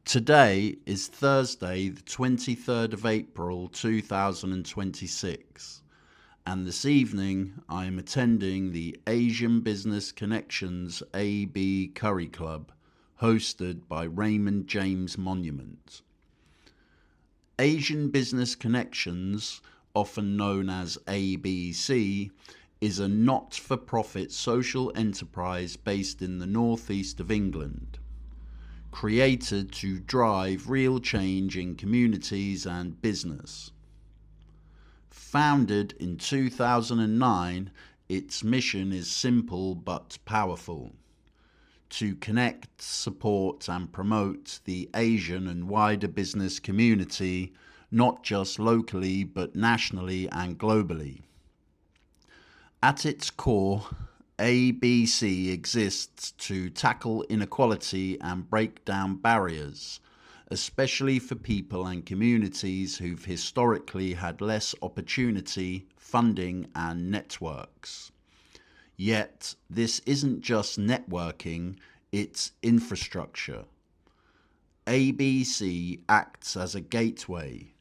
Today is Thursday, the 23rd of April 2026, and this evening I am attending the Asian Business Connections AB Curry Club, hosted by Raymond James Monument. Asian Business Connections, often known as ABC, is a not-for-profit social enterprise based in the northeast of England, created to drive real change in communities and business. Founded in 2009, its mission is simple but powerful: to connect, support and promote the Asian and wider business community, not just locally but nationally and globally. At its core, ABC exists to tackle inequality and break down barriers, especially for people and communities who've historically had less opportunity, funding and networks. Yet, this isn't just networking, it's infrastructure. ABC acts as a gateway,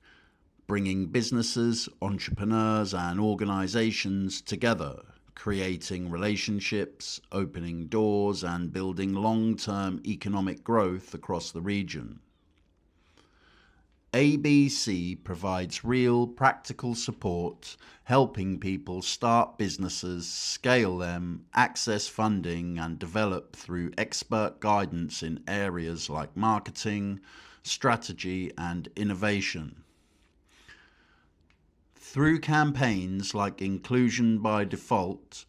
bringing businesses, entrepreneurs and organizations together, creating relationships, opening doors and building long-term economic growth across the region. ABC provides real practical support, helping people start businesses, scale them, access funding and develop through expert guidance in areas like marketing, strategy and innovation. Through campaigns like Inclusion by Default,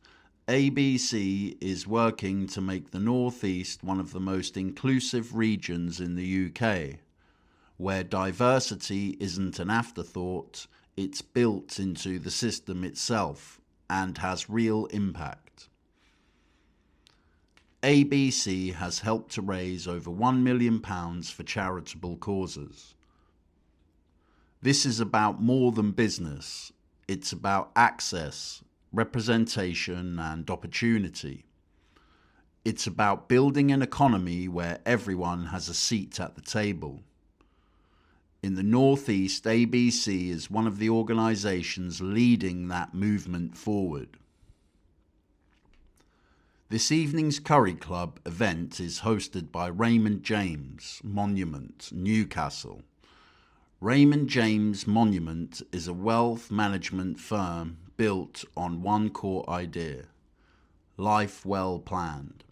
ABC is working to make the Northeast one of the most inclusive regions in the UK, where diversity isn't an afterthought, it's built into the system itself and has real impact. ABC has helped to raise over £1 million for charitable causes. This is about more than business. It's about access, representation and opportunity. It's about building an economy where everyone has a seat at the table. In the Northeast, ABC is one of the organisations leading that movement forward. This evening's Curry Club event is hosted by Raymond James Monument, Newcastle. Raymond James Monument is a wealth management firm built on one core idea: life well planned.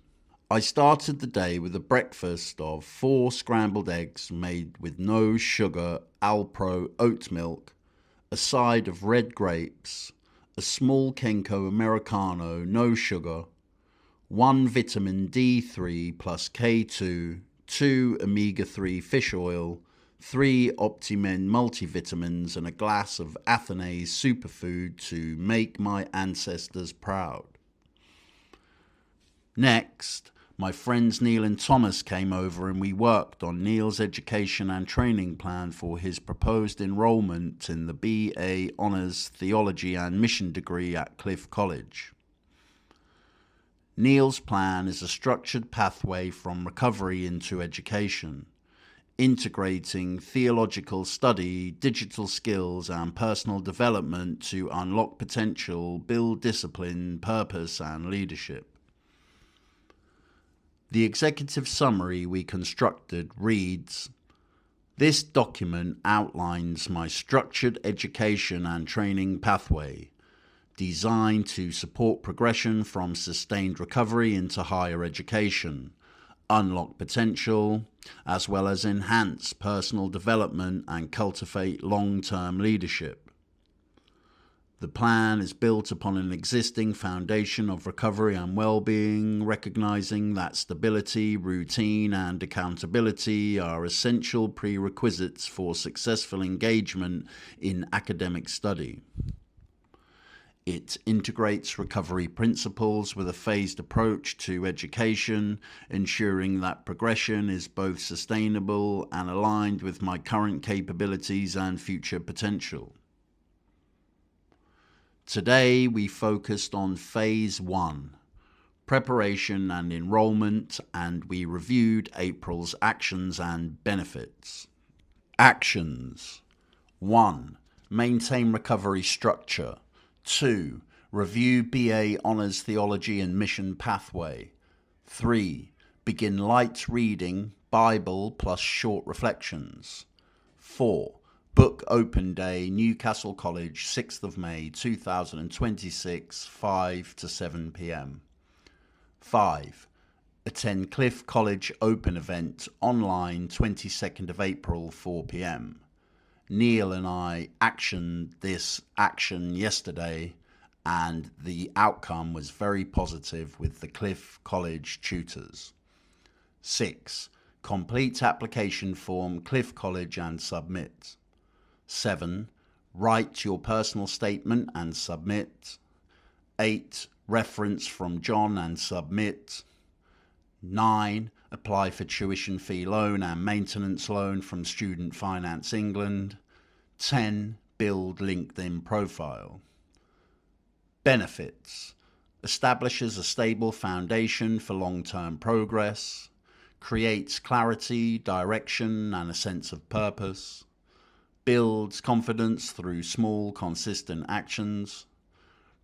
I started the day with a breakfast of 4 scrambled eggs made with no sugar Alpro oat milk, a side of red grapes, a small Kenko Americano no sugar, 1 vitamin D3 plus K2, 2 omega-3 fish oil, 3 Optimen multivitamins and a glass of Athena's superfood to make my ancestors proud. Next, my friends Neil and Thomas came over and we worked on Neil's education and training plan for his proposed enrolment in the BA Honours Theology and Mission degree at Cliff College. Neil's plan is a structured pathway from recovery into education, integrating theological study, digital skills and personal development to unlock potential, build discipline, purpose and leadership. The executive summary we constructed reads: "This document outlines my structured education and training pathway, designed to support progression from sustained recovery into higher education, unlock potential, as well as enhance personal development and cultivate long-term leadership. The plan is built upon an existing foundation of recovery and well-being, recognizing that stability, routine and accountability are essential prerequisites for successful engagement in academic study. It integrates recovery principles with a phased approach to education, ensuring that progression is both sustainable and aligned with my current capabilities and future potential. Today we focused on Phase 1, preparation and enrollment, and we reviewed April's actions and benefits. Actions. 1. Maintain recovery structure. 2. Review BA Honours Theology and Mission Pathway. 3. Begin light reading, Bible plus short reflections. 4. Book Open Day, Newcastle College, 6th of May 2026, 5 to 7 p.m. 5. Attend Cliff College Open Event online 22nd of April, 4 p.m. Neil and I actioned this action yesterday, and the outcome was very positive with the Cliff College tutors. 6. Complete application form, Cliff College, and submit. 7. Write your personal statement and submit. 8. Reference from John and submit. 9. Apply for tuition fee loan and maintenance loan from Student Finance England. 10. Build LinkedIn profile. Benefits. Establishes a stable foundation for long-term progress. Creates clarity, direction, and a sense of purpose. Builds confidence through small, consistent actions.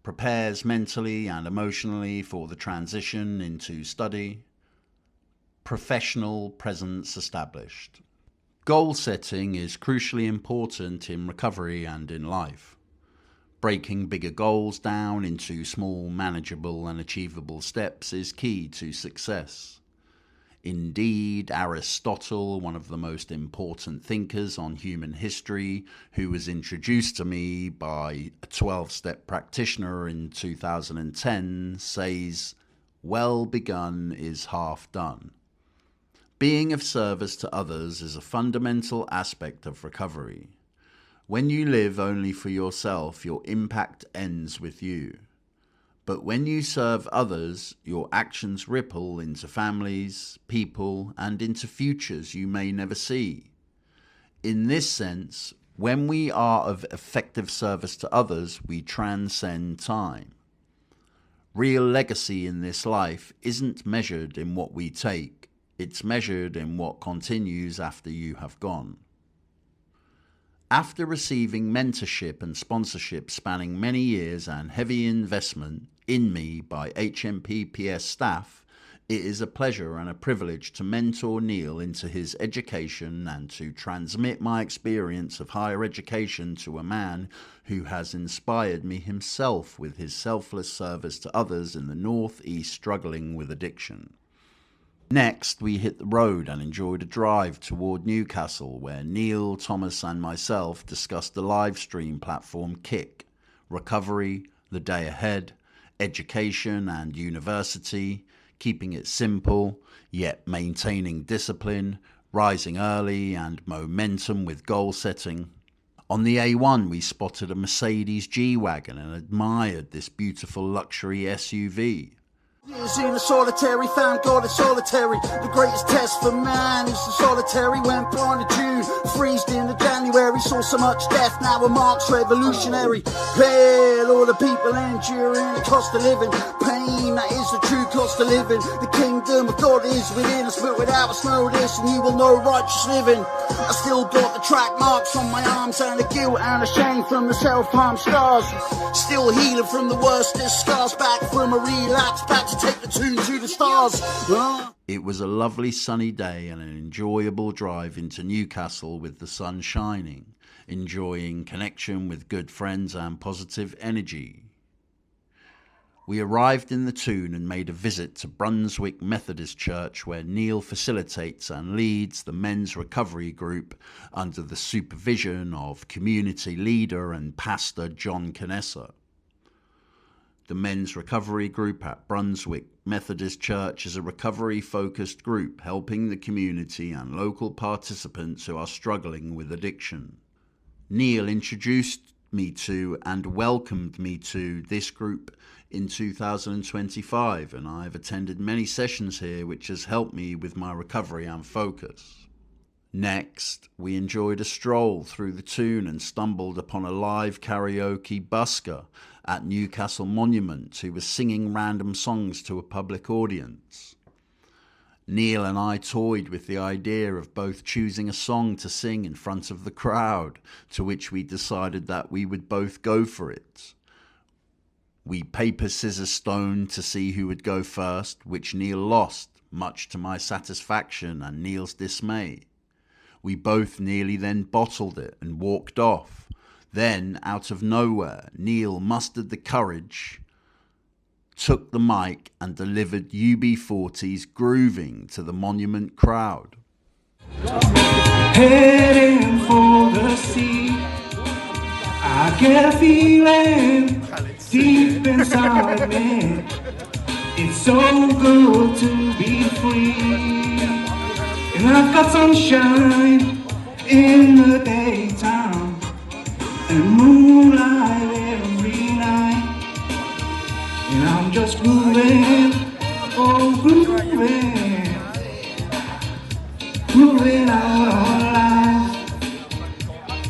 Prepares mentally and emotionally for the transition into study. Professional presence established. Goal setting is crucially important in recovery and in life. Breaking bigger goals down into small, manageable and achievable steps is key to success. Indeed, Aristotle, one of the most important thinkers on human history, who was introduced to me by a 12-step practitioner in 2010, says, "Well begun is half done." Being of service to others is a fundamental aspect of recovery. When you live only for yourself, your impact ends with you. But when you serve others, your actions ripple into families, people, and into futures you may never see. In this sense, when we are of effective service to others, we transcend time. Real legacy in this life isn't measured in what we take, it's measured in what continues after you have gone. After receiving mentorship and sponsorship spanning many years and heavy investment in me by HMPPS staff, it is a pleasure and a privilege to mentor Neil into his education and to transmit my experience of higher education to a man who has inspired me himself with his selfless service to others in the North East struggling with addiction. Next, we hit the road and enjoyed a drive toward Newcastle, where Neil, Thomas and myself discussed the live stream platform Kick, recovery, the day ahead, education and university, keeping it simple, yet maintaining discipline, rising early and momentum with goal setting. On the A1, we spotted a Mercedes G-Wagon and admired this beautiful luxury SUV. Years in a solitary, found God is solitary. The greatest test for man is the solitary. Went blind in June, freezed in the January. Saw so much death, now a Marx revolutionary. Hail all the people enduring the cost of living. Pain, that is the true cost of living. The kingdom of God is within us, but without us know this, and you will know righteous living. I still got the track marks on my arms, and the guilt and the shame from the self-harm scars. Still healing from the worst scars, back from a relapse, back to take the tune to the stars. It was a lovely sunny day and an enjoyable drive into Newcastle with the sun shining, enjoying connection with good friends and positive energy. We arrived in the Toon and made a visit to Brunswick Methodist Church, where Neil facilitates and leads the men's recovery group under the supervision of community leader and pastor John Canessa. The men's recovery group at Brunswick Methodist Church is a recovery-focused group helping the community and local participants who are struggling with addiction. Neil introduced me to and welcomed me to this group in 2025, and I have attended many sessions here which has helped me with my recovery and focus. Next, we enjoyed a stroll through the Toon and stumbled upon a live karaoke busker at Newcastle Monument who was singing random songs to a public audience. Neil and I toyed with the idea of both choosing a song to sing in front of the crowd, to which we decided that we would both go for it. We paper, scissors, stone to see who would go first, which Neil lost, much to my satisfaction and Neil's dismay. We both nearly then bottled it and walked off. Then, out of nowhere, Neil mustered the courage, took the mic and delivered UB40's Grooving to the Monument crowd. Heading for the sea, I get a feeling deep inside me. It's so good to be free, and I've got sunshine in the daytime and moonlight every night, and I'm just grooving, oh grooving, grooving out all life,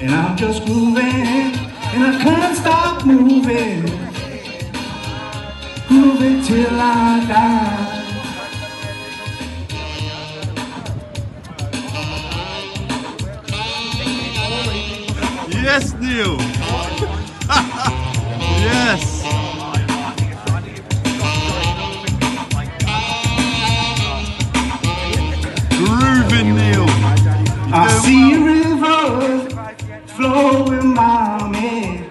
and I'm just grooving, and I can't stop moving, grooving till I die. Yes, Neil! Yes! Grooving, Neil! I see rivers flowing by me,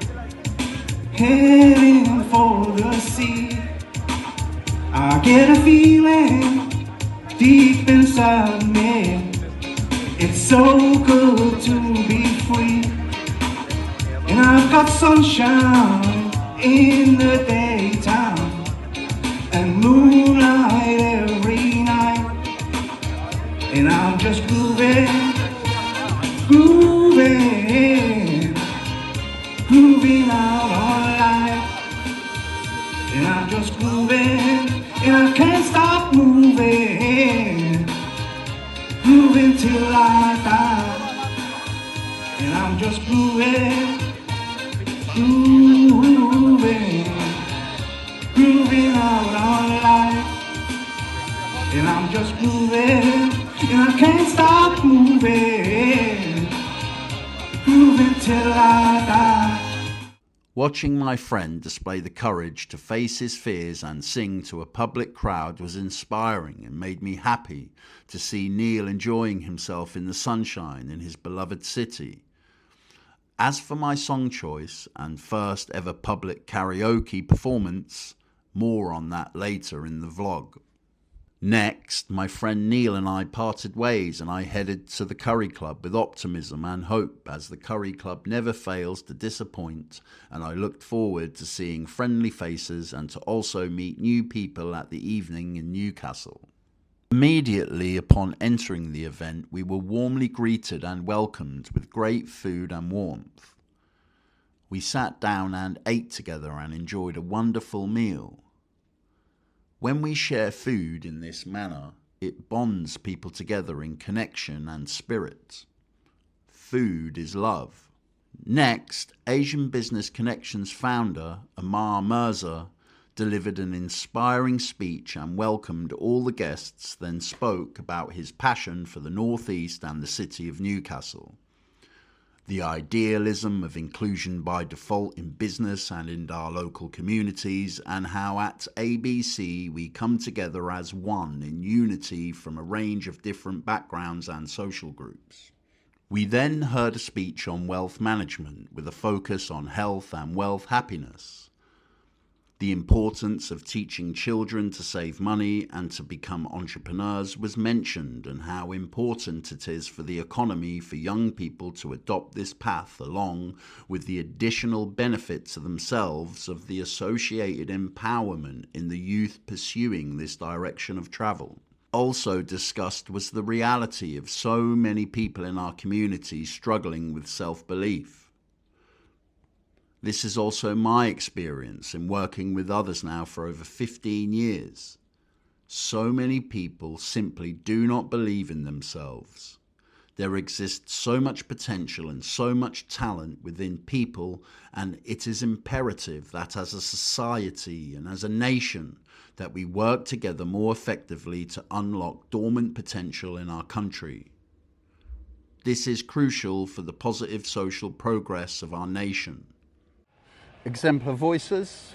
heading for the sea. I get a feeling deep inside me. It's so good to be free, and I've got sunshine in the daytime and moonlight every night, and I'm just grooving, grooving, grooving out all life, and I'm just grooving, and I can't stop moving, grooving till I die, and I'm just grooving, grooving, grooving out all life, and I'm just grooving, and I can't stop moving, grooving till I die. Watching my friend display the courage to face his fears and sing to a public crowd was inspiring and made me happy to see Neil enjoying himself in the sunshine in his beloved city. As for my song choice and first ever public karaoke performance, more on that later in the vlog. Next, my friend Neil and I parted ways and I headed to the Curry Club with optimism and hope, as the Curry Club never fails to disappoint, and I looked forward to seeing friendly faces and to also meet new people at the evening in Newcastle. Immediately upon entering the event, we were warmly greeted and welcomed with great food and warmth. We sat down and ate together and enjoyed a wonderful meal. When we share food in this manner, it bonds people together in connection and spirit. Food is love. Next, Asian Business Connections founder Amar Mirza delivered an inspiring speech and welcomed all the guests, then spoke about his passion for the Northeast and the city of Newcastle. The idealism of inclusion by default in business and in our local communities, and how at ABC we come together as one in unity from a range of different backgrounds and social groups. We then heard a speech on wealth management with a focus on health and wealth happiness. The importance of teaching children to save money and to become entrepreneurs was mentioned, and how important it is for the economy for young people to adopt this path, along with the additional benefit to themselves of the associated empowerment in the youth pursuing this direction of travel. Also discussed was the reality of so many people in our community struggling with self-belief. This is also my experience in working with others now for over 15 years. So many people simply do not believe in themselves. There exists so much potential and so much talent within people, and it is imperative that as a society and as a nation that we work together more effectively to unlock dormant potential in our country. This is crucial for the positive social progress of our nation. Exemplar Voices.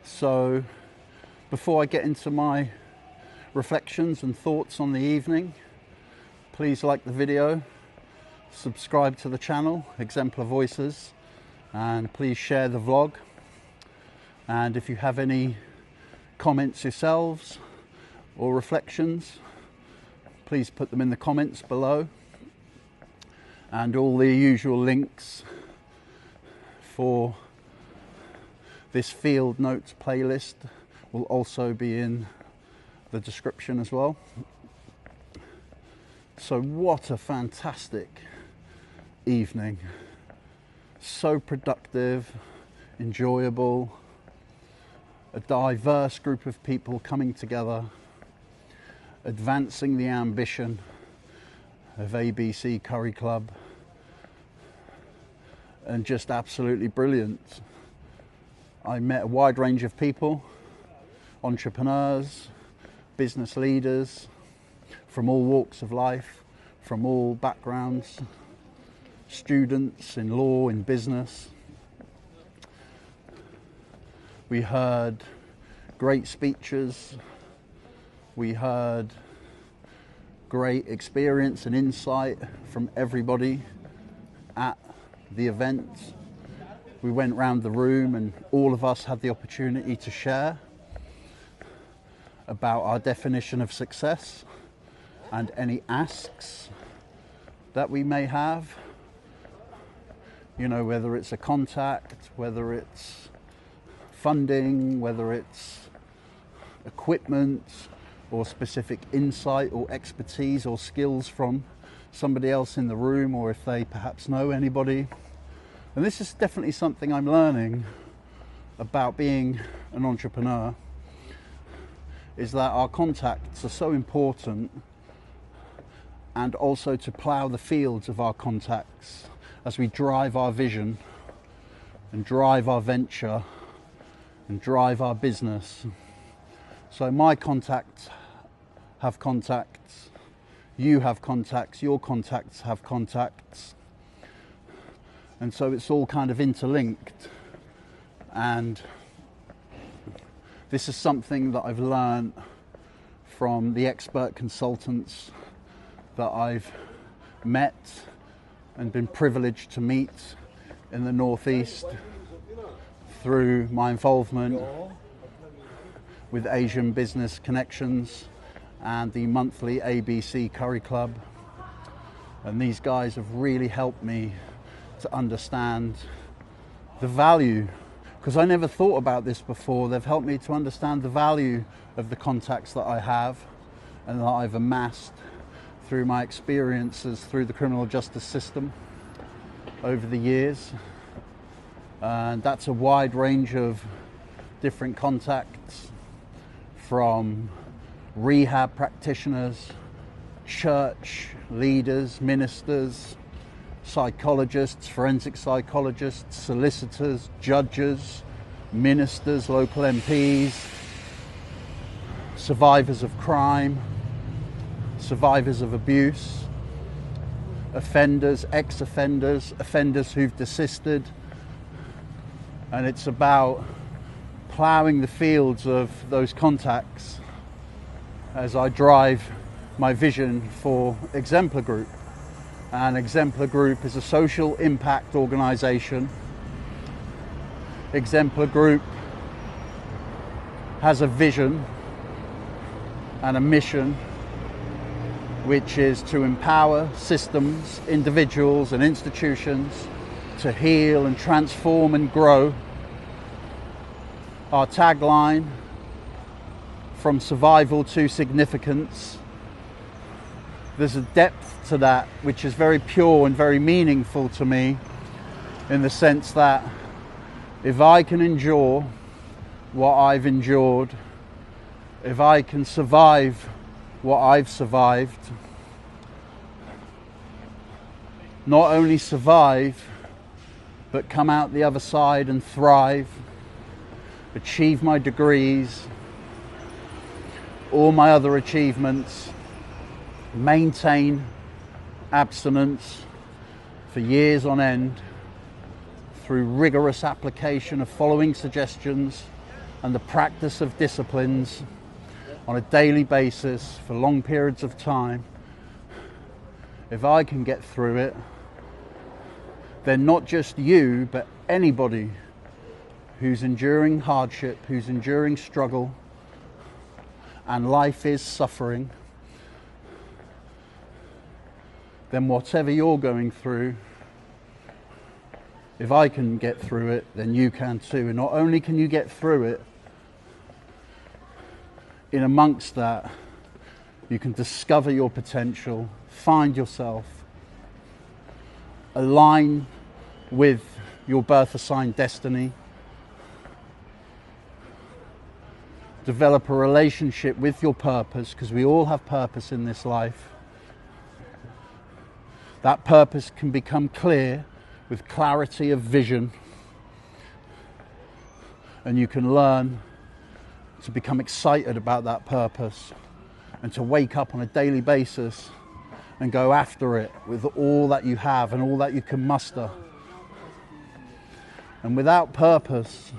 So before I get into my reflections and thoughts on the evening, please like the video, subscribe to the channel, Exemplar Voices, and please share the vlog. And if you have any comments yourselves or reflections, please put them in the comments below. And all the usual links for this field notes playlist will also be in the description as well. So what a fantastic evening. So productive, enjoyable, a diverse group of people coming together, advancing the ambition of ABC Curry Club, and just absolutely brilliant. I met a wide range of people, entrepreneurs, business leaders from all walks of life, from all backgrounds, students in law, in business. We heard great speeches, we heard great experience and insight from everybody at the event. We went round the room and all of us had the opportunity to share about our definition of success and any asks that we may have. You know, whether it's a contact, whether it's funding, whether it's equipment, or specific insight or expertise or skills from somebody else in the room, or if they perhaps know anybody. And this is definitely something I'm learning about being an entrepreneur, is that our contacts are so important, and also to plough the fields of our contacts as we drive our vision and drive our venture and drive our business. So my contacts have contacts, you have contacts, your contacts have contacts, and so it's all kind of interlinked. And this is something that I've learned from the expert consultants that I've met and been privileged to meet in the Northeast through my involvement with Asian Business Connections and the monthly ABC Curry Club. And these guys have really helped me to understand the value, because I never thought about this before. They've helped me to understand the value of the contacts that I have and that I've amassed through my experiences through the criminal justice system over the years. And that's a wide range of different contacts, from rehab practitioners, church leaders, ministers, psychologists, forensic psychologists, solicitors, judges, ministers, local MPs, survivors of crime, survivors of abuse, offenders, ex-offenders, offenders who've desisted. And it's about ploughing the fields of those contacts as I drive my vision for Exemplar Group. And Exemplar Group is a social impact organisation. Exemplar Group has a vision and a mission, which is to empower systems, individuals and institutions to heal and transform and grow. Our tagline, from survival to significance. There's a depth to that which is very pure and very meaningful to me, in the sense that if I can endure what I've endured, if I can survive what I've survived, not only survive, but come out the other side and thrive, achieve my degrees, all my other achievements, maintain abstinence for years on end through rigorous application of following suggestions and the practice of disciplines on a daily basis for long periods of time. If I can get through it, then not just you, but anybody who's enduring hardship, who's enduring struggle, and life is suffering, then whatever you're going through, if I can get through it, then you can too. And not only can you get through it, in amongst that, you can discover your potential, find yourself, align with your birth assigned destiny, develop a relationship with your purpose, because we all have purpose in this life. That purpose can become clear with clarity of vision, and you can learn to become excited about that purpose and to wake up on a daily basis and go after it with all that you have and all that you can muster. And without purpose,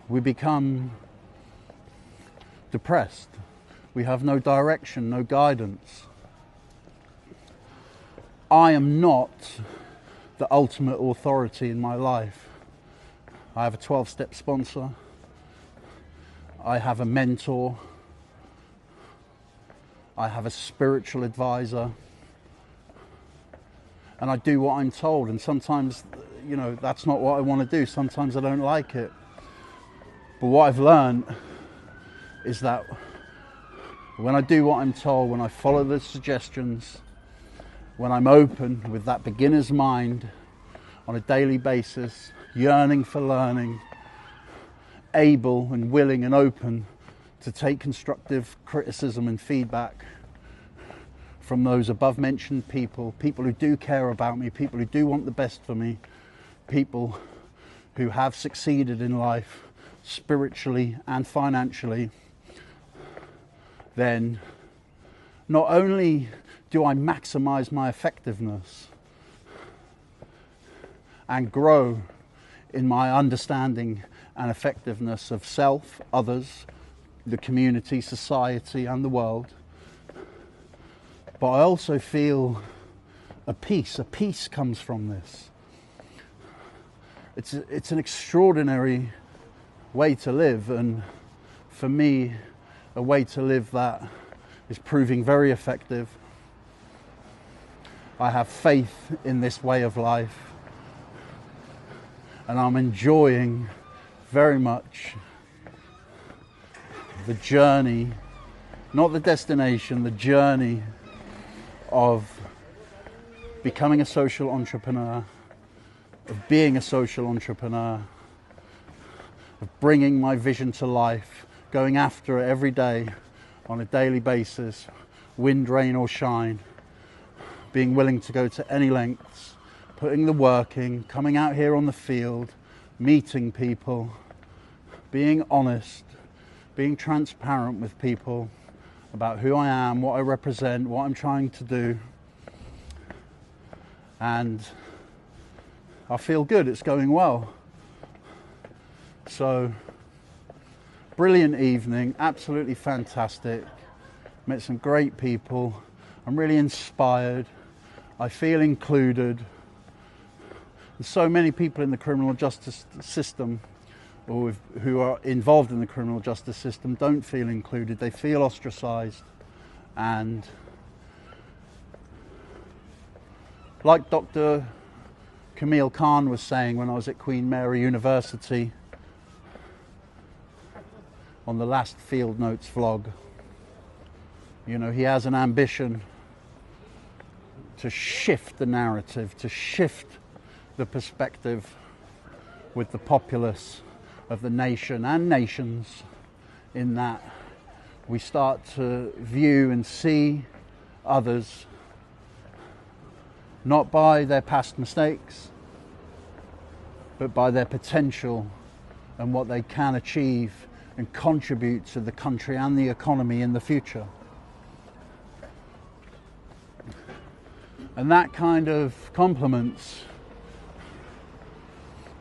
we become depressed. We have no direction, no guidance. I am not the ultimate authority in my life. I have a 12-step sponsor. I have a mentor. I have a spiritual advisor. And I do what I'm told. And sometimes, you know, that's not what I want to do. Sometimes I don't like it. But what I've learned is that when I do what I'm told, when I follow the suggestions, when I'm open with that beginner's mind on a daily basis, yearning for learning, able and willing and open to take constructive criticism and feedback from those above mentioned people, people who do care about me, people who do want the best for me, people who have succeeded in life spiritually and financially, then not only do I maximize my effectiveness and grow in my understanding and effectiveness of self, others, the community, society, and the world, but I also feel a peace. A peace comes from this. It's an extraordinary way to live, and for me, a way to live that is proving very effective. I have faith in this way of life, and I'm enjoying very much the journey, not the destination, the journey of becoming a social entrepreneur, of being a social entrepreneur, of bringing my vision to life, going after it every day on a daily basis, wind, rain or shine, being willing to go to any lengths, putting the work in, coming out here on the field, meeting people, being honest, being transparent with people about who I am, what I represent, what I'm trying to do. And I feel good, it's going well. So, brilliant evening, absolutely fantastic. Met some great people. I'm really inspired. I feel included. There's so many people in the criminal justice system, or who are involved in the criminal justice system, don't feel included. They feel ostracized. And like Dr. Camille Khan was saying when I was at Queen Mary University on the last Field Notes vlog, you know, he has an ambition to shift the narrative, to shift the perspective with the populace of the nation and nations, in that we start to view and see others not by their past mistakes, but by their potential and what they can achieve and contribute to the country and the economy in the future. And that kind of complements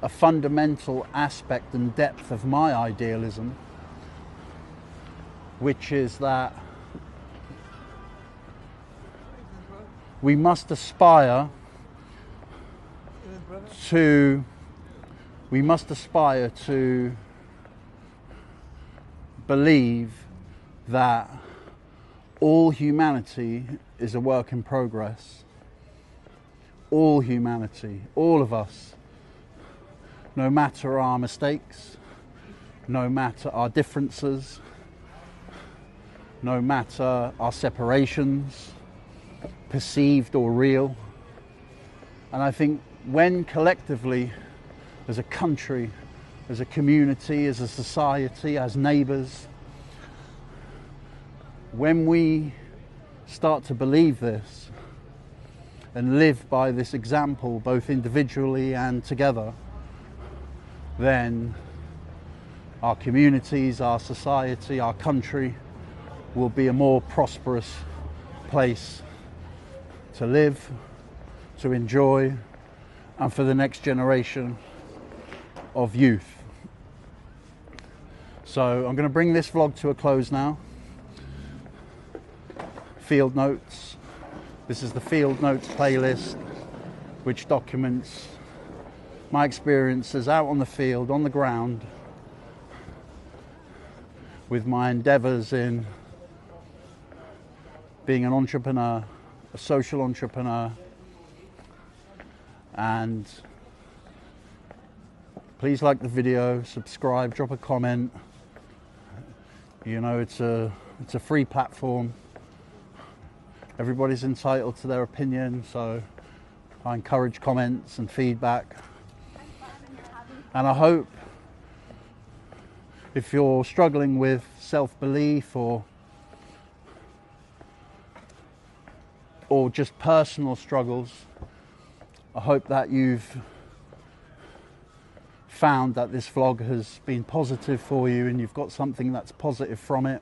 a fundamental aspect and depth of my idealism, which is that we must aspire to believe that all humanity is a work in progress. All humanity, all of us, no matter our mistakes, no matter our differences, no matter our separations, perceived or real. And I think when collectively, as a country, as a community, as a society, as neighbours, when we start to believe this and live by this example, both individually and together, then our communities, our society, our country will be a more prosperous place to live, to enjoy, and for the next generation of youth. So I'm going to bring this vlog to a close now. Field notes. This is the Field Notes playlist, which documents my experiences out on the field, on the ground, with my endeavours in being an entrepreneur, a social entrepreneur. And please like the video, subscribe, drop a comment. You know, it's a free platform. Everybody's entitled to their opinion, so I encourage comments and feedback. And I hope if you're struggling with self-belief or just personal struggles, I hope that you've found that this vlog has been positive for you and you've got something that's positive from it.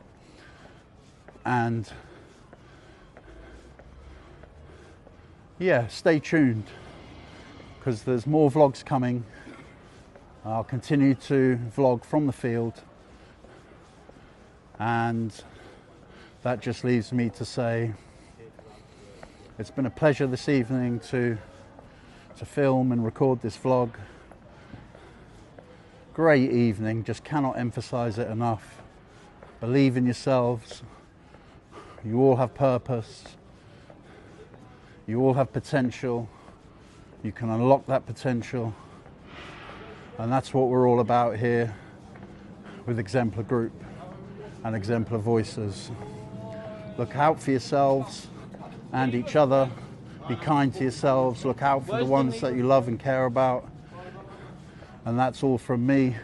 And yeah, stay tuned, because there's more vlogs coming. I'll continue to vlog from the field, and that just leaves me to say it's been a pleasure this evening to film and record this vlog. Great evening, just cannot emphasize it enough. Believe in yourselves. You all have purpose. You all have potential. You can unlock that potential. And that's what we're all about here with Exemplar Group and Exemplar Voices. Look out for yourselves and each other. Be kind to yourselves. Look out for the ones that you love and care about. And that's all from me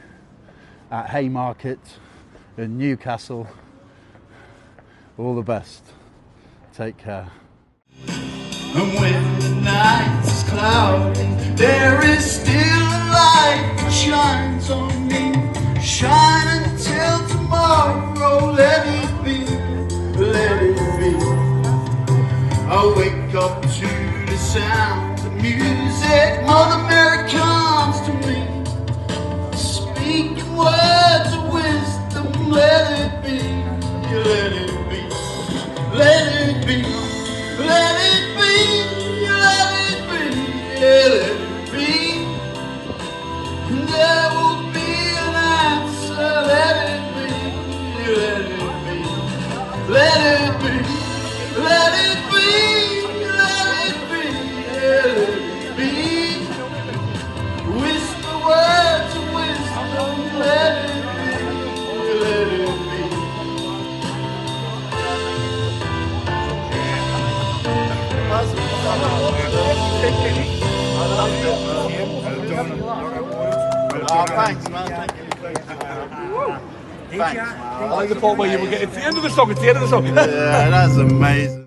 at Haymarket in Newcastle. All the best. Take care. And when the night is cloudy, there is still a light that shines on me. Shine until tomorrow, let it be, let it be. I wake up to the sound of music, Mother Mary comes to me, speaking words of wisdom, let it be, let it be, let it be, let it be. Let it be, and there will be an answer. Let it be, let it be, let it be, let it be, let it be, let it be. Whisper words of wisdom. Let it be, let it be. Oh, thanks, man. Thank you. Thanks, man. I like the part where you were getting to the end of the song. It's the end of the song. Yeah, that's amazing.